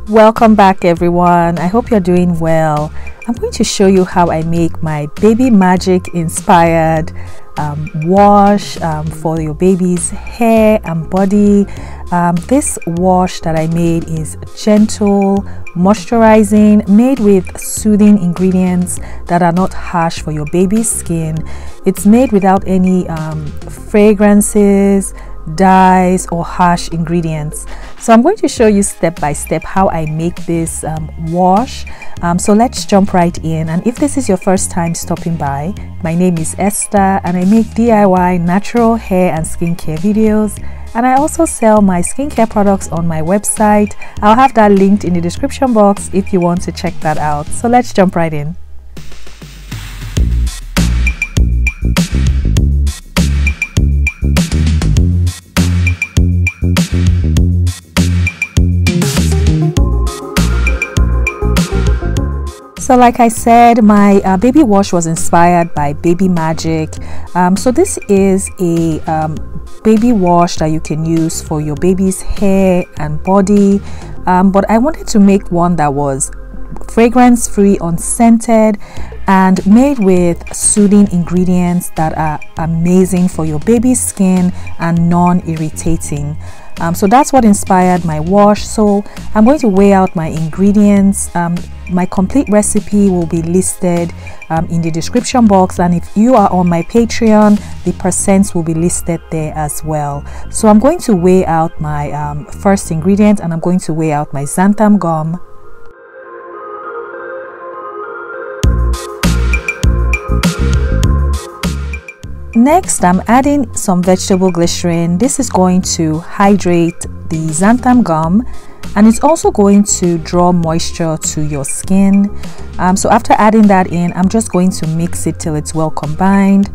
Welcome back everyone. I hope you're doing well. I'm going to show you how I make my baby magic inspired wash for your baby's hair and body. This wash that I made is gentle, moisturizing, made with soothing ingredients that are not harsh for your baby's skin. It's made without any fragrances, dyes or harsh ingredients. So I'm going to show you step by step how I make this wash. So let's jump right in. And if this is your first time stopping by, my name is Esther and I make DIY natural hair and skincare videos, and I also sell my skincare products on my website. I'll have that linked in the description box if you want to check that out. So let's jump right in. So like I said, my baby wash was inspired by Baby Magic. So this is a baby wash that you can use for your baby's hair and body. But I wanted to make one that was fragrance free, unscented, and made with soothing ingredients that are amazing for your baby's skin and non-irritating. So that's what inspired my wash. So I'm going to weigh out my ingredients. My complete recipe will be listed in the description box, and if you are on my Patreon, the percents will be listed there as well. So I'm going to weigh out my first ingredient, and I'm going to weigh out my xanthan gum. Next, I'm adding some vegetable glycerin. This is going to hydrate the xanthan gum, and it's also going to draw moisture to your skin. So after adding that in, I'm just going to mix it till it's well combined.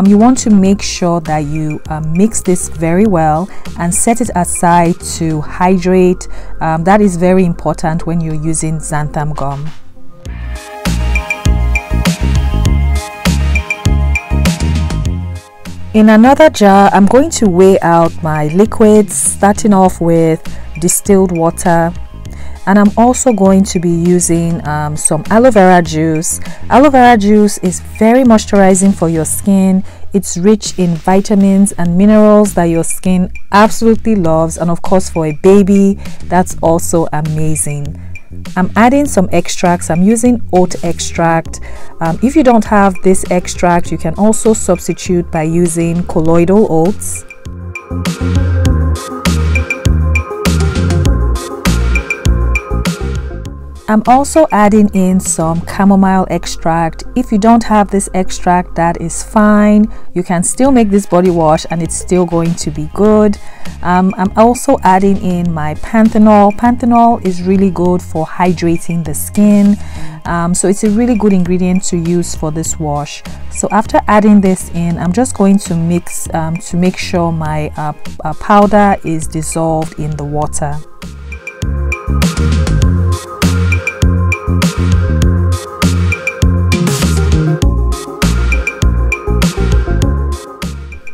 You want to make sure that you mix this very well and set it aside to hydrate. That is very important when you're using xanthan gum. In another jar, I'm going to weigh out my liquids, starting off with distilled water, and I'm also going to be using some aloe vera juice. Aloe vera juice is very moisturizing for your skin. It's rich in vitamins and minerals that your skin absolutely loves, and of course for a baby, that's also amazing. I'm adding some extracts. I'm using oat extract. If you don't have this extract, you can also substitute by using colloidal oats. I'm also adding in some chamomile extract. If you don't have this extract, that is fine. You can still make this body wash and it's still going to be good. I'm also adding in my Panthenol. Panthenol is really good for hydrating the skin. So it's a really good ingredient to use for this wash. So after adding this in, I'm just going to mix to make sure my powder is dissolved in the water.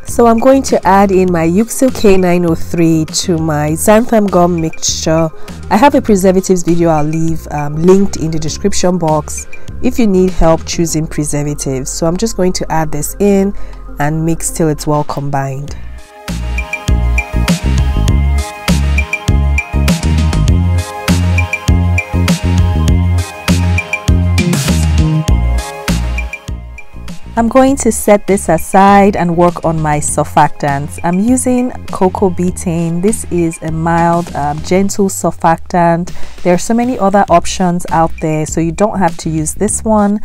So I'm going to add in my Euxil K903 to my xanthan gum mixture. I have a preservatives video I'll leave linked in the description box if you need help choosing preservatives. So I'm just going to add this in and mix till it's well combined. I'm going to set this aside and work on my surfactants. I'm using cocoa betaine. This is a mild, gentle surfactant. There are so many other options out there, so you don't have to use this one.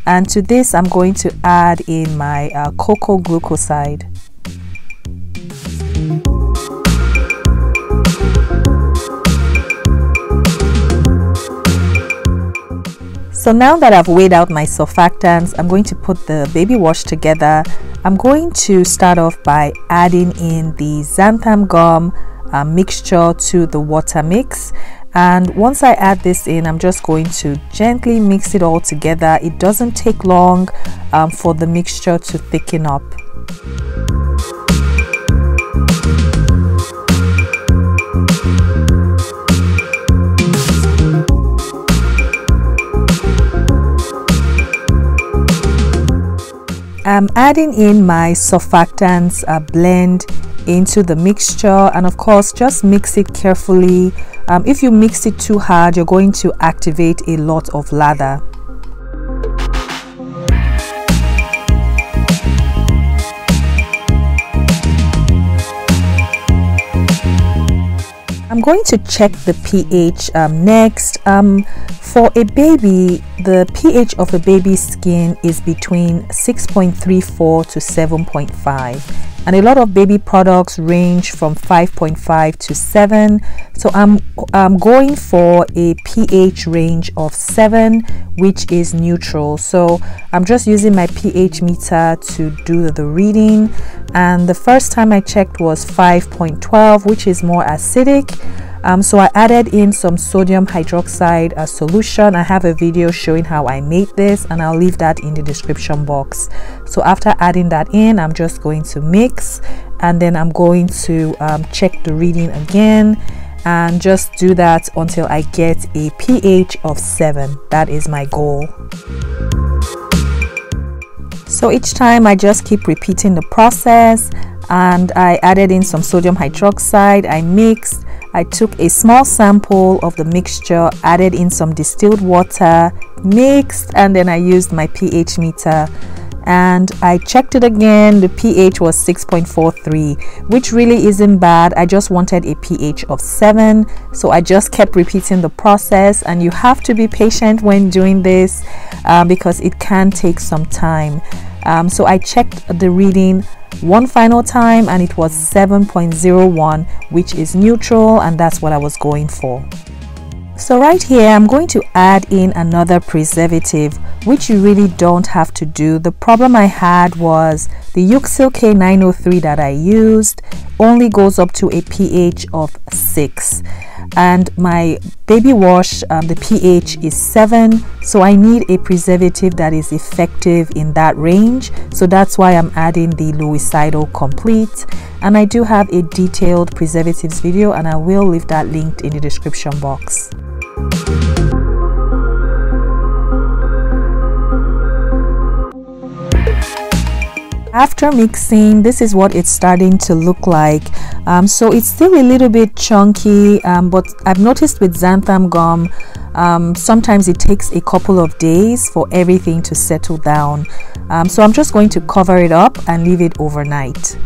And to this, I'm going to add in my cocoa glucoside. So now that I've weighed out my surfactants, I'm going to put the baby wash together. I'm going to start off by adding in the xanthan gum mixture to the water mix. And once I add this in, I'm just going to gently mix it all together. It doesn't take long for the mixture to thicken up. I'm adding in my surfactants blend into the mixture, and of course just mix it carefully. If you mix it too hard, you're going to activate a lot of lather. I'm going to check the pH next. For a baby, the pH of a baby's skin is between 6.34 to 7.5, and a lot of baby products range from 5.5 to 7. So I'm going for a pH range of 7, which is neutral. So I'm just using my pH meter to do the reading, and the first time I checked was 5.12, which is more acidic. So I added in some sodium hydroxide solution. I have a video showing how I made this, and I'll leave that in the description box. So after adding that in, I'm just going to mix, and then I'm going to check the reading again, and just do that until I get a pH of 7. That is my goal. So each time I just keep repeating the process, and I added in some sodium hydroxide. I mixed. I took a small sample of the mixture, added in some distilled water, mixed, and then I used my pH meter and I checked it again. The pH was 6.43, which really isn't bad. I just wanted a pH of 7, so I just kept repeating the process, and you have to be patient when doing this because it can take some time. So I checked the reading one final time, and it was 7.01, which is neutral, and that's what I was going for. So right here I'm going to add in another preservative, which you really don't have to do. The problem I had was the Yuxil K903 that I used only goes up to a pH of 6, and my baby wash, the pH is 7, so I need a preservative that is effective in that range. So that's why I'm adding the Loicidal Complete, and I do have a detailed preservatives video, and I will leave that linked in the description box. After mixing, this is what it's starting to look like. So it's still a little bit chunky, but I've noticed with xanthan gum, sometimes it takes a couple of days for everything to settle down. So I'm just going to cover it up and leave it overnight.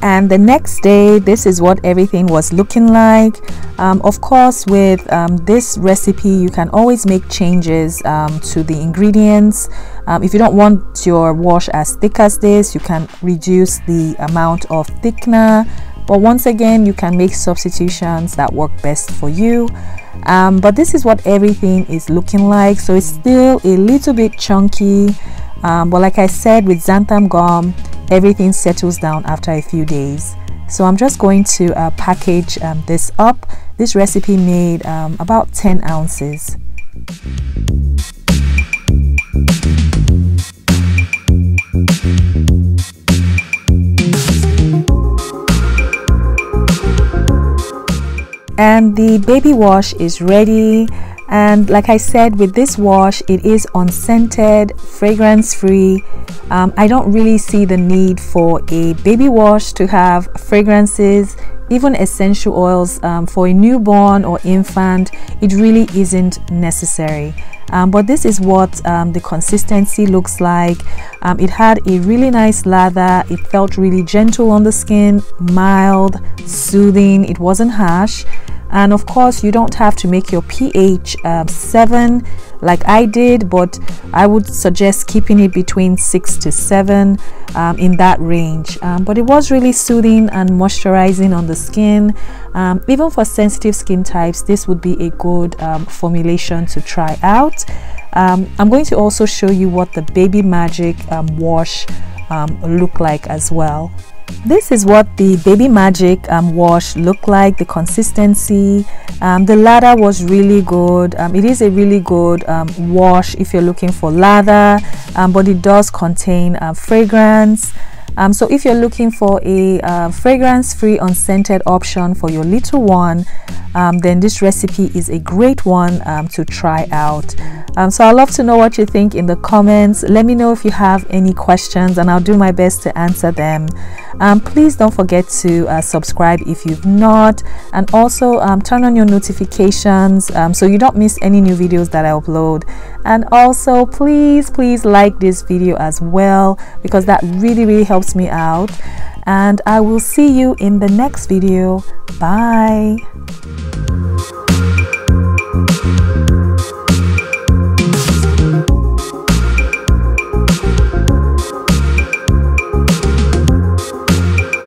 And the next day, this is what everything was looking like. Of course, with this recipe, you can always make changes to the ingredients. If you don't want your wash as thick as this, you can reduce the amount of thickener. But once again, you can make substitutions that work best for you. But this is what everything is looking like. So it's still a little bit chunky. But like I said, with xanthan gum, everything settles down after a few days. So I'm just going to package this up. This recipe made about 10 ounces. And the baby wash is ready. And like I said, with this wash, it is unscented, fragrance free. I don't really see the need for a baby wash to have fragrances, even essential oils. For a newborn or infant, it really isn't necessary. But this is what the consistency looks like. It had a really nice lather. It felt really gentle on the skin, mild, soothing. It wasn't harsh. And of course, you don't have to make your pH 7 like I did, but I would suggest keeping it between 6 to 7 in that range. But it was really soothing and moisturizing on the skin. Even for sensitive skin types, this would be a good formulation to try out. I'm going to also show you what the Baby Magic wash look like as well. This is what the Baby Magic wash looked like, the consistency. The lather was really good. It is a really good wash if you're looking for lather, but it does contain fragrance. So if you're looking for a fragrance-free unscented option for your little one, then this recipe is a great one to try out. So I'd love to know what you think in the comments. Let me know if you have any questions and I'll do my best to answer them. Please don't forget to subscribe if you've not, and also turn on your notifications so you don't miss any new videos that I upload. And also please like this video as well, because that really helps me out. And I will see you in the next video. Bye.